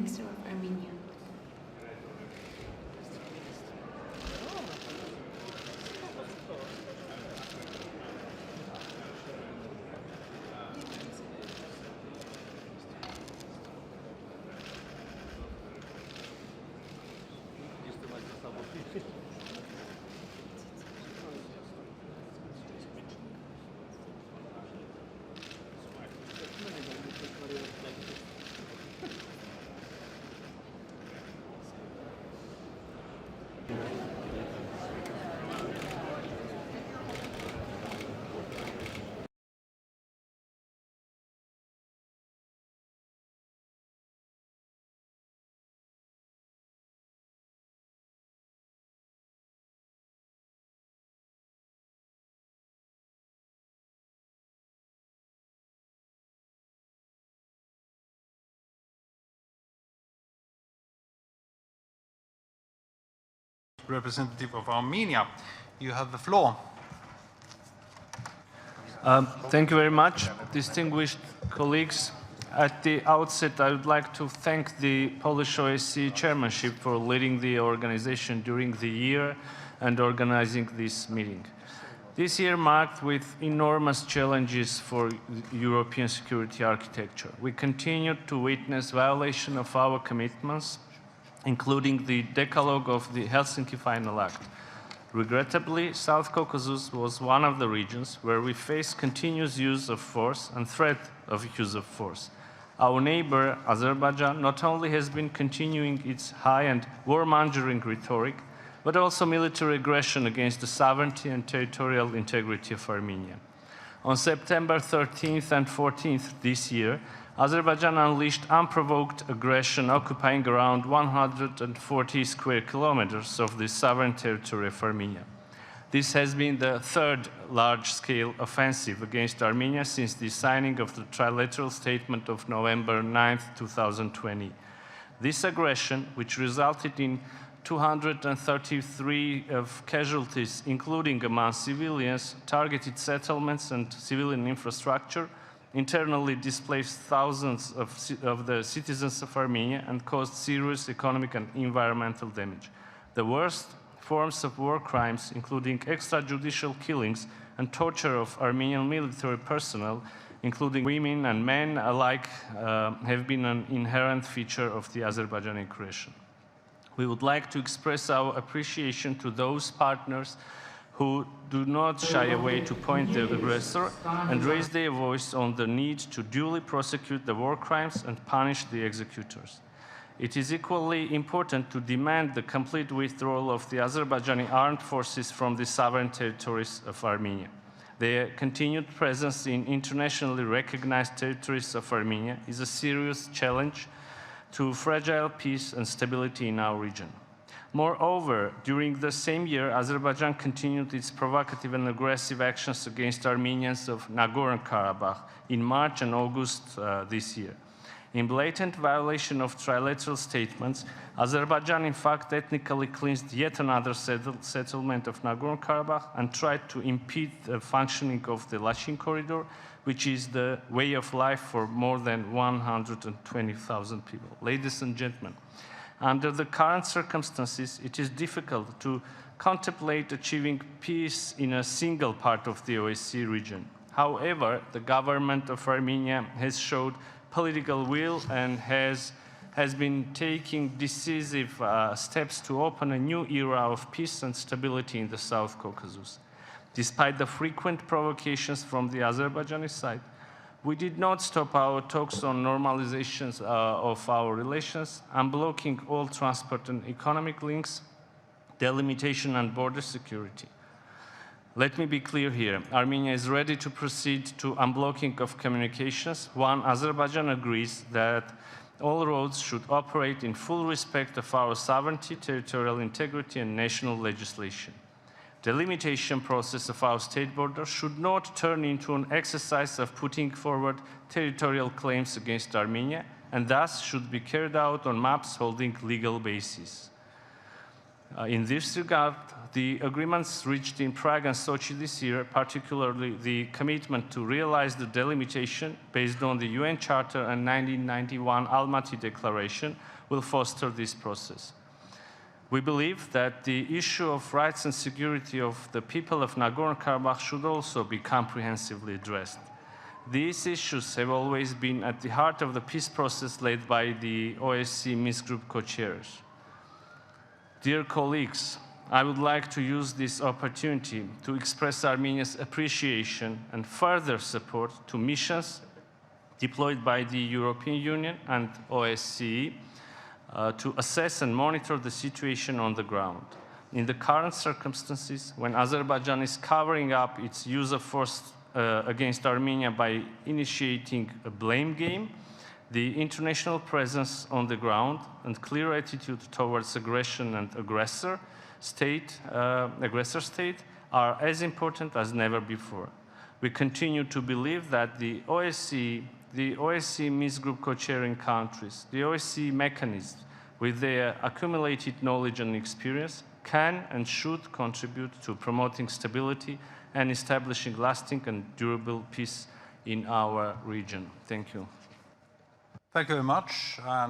Minister of Armenia. Representative of Armenia, you have the floor. Thank you very much, distinguished colleagues. At the outset, I would like to thank the Polish OSCE chairmanship for leading the organization during the year and organizing this meeting. This year marked with enormous challenges for European security architecture. We continued to witness violation of our commitments, including the decalogue of the Helsinki Final Act. Regrettably, South Caucasus was one of the regions where we faced continuous use of force and threat of use of force. Our neighbor, Azerbaijan, not only has been continuing its high and warmongering rhetoric, but also military aggression against the sovereignty and territorial integrity of Armenia. On September 13th and 14th this year, Azerbaijan unleashed unprovoked aggression, occupying around 140 square kilometers of the sovereign territory of Armenia. This has been the third large-scale offensive against Armenia since the signing of the trilateral statement of November 9, 2020. This aggression, which resulted in 233 casualties, including among civilians, targeted settlements and civilian infrastructure, internally displaced thousands of the citizens of Armenia and caused serious economic and environmental damage. The worst forms of war crimes, including extrajudicial killings and torture of Armenian military personnel, including women and men alike, have been an inherent feature of the Azerbaijani aggression. We would like to express our appreciation to those partners who do not shy away to point the aggressor and raise their voice on the need to duly prosecute the war crimes and punish the executors. It is equally important to demand the complete withdrawal of the Azerbaijani armed forces from the sovereign territories of Armenia. Their continued presence in internationally recognized territories of Armenia is a serious challenge to fragile peace and stability in our region. Moreover, during the same year, Azerbaijan continued its provocative and aggressive actions against Armenians of Nagorno-Karabakh in March and August this year. In blatant violation of trilateral statements, Azerbaijan in fact ethnically cleansed yet another settlement of Nagorno-Karabakh and tried to impede the functioning of the Lachin corridor, which is the way of life for more than 120,000 people. Ladies and gentlemen, under the current circumstances, it is difficult to contemplate achieving peace in a single part of the OSCE region. However, the government of Armenia has showed political will and has been taking decisive steps to open a new era of peace and stability in the South Caucasus. Despite the frequent provocations from the Azerbaijani side, we did not stop our talks on normalizations of our relations, unblocking all transport and economic links, delimitation and border security. Let me be clear here. Armenia is ready to proceed to unblocking of communications when Azerbaijan agrees that all roads should operate in full respect of our sovereignty, territorial integrity, and national legislation. The delimitation process of our state border should not turn into an exercise of putting forward territorial claims against Armenia, and thus should be carried out on maps holding legal basis. In this regard, the agreements reached in Prague and Sochi this year, particularly the commitment to realize the delimitation based on the UN Charter and 1991 Almaty Declaration, will foster this process. We believe that the issue of rights and security of the people of Nagorno-Karabakh should also be comprehensively addressed. These issues have always been at the heart of the peace process led by the OSCE Minsk Group co-chairs. Dear colleagues, I would like to use this opportunity to express Armenia's appreciation and further support to missions deployed by the European Union and OSCE to assess and monitor the situation on the ground. In the current circumstances, when Azerbaijan is covering up its use of force against Armenia by initiating a blame game, the international presence on the ground and clear attitude towards aggression and aggressor state are as important as never before. We continue to believe that the OSCE Minsk Group co-chairing countries, the OSCE mechanisms, with their accumulated knowledge and experience, can and should contribute to promoting stability and establishing lasting and durable peace in our region. Thank you. Thank you very much. Now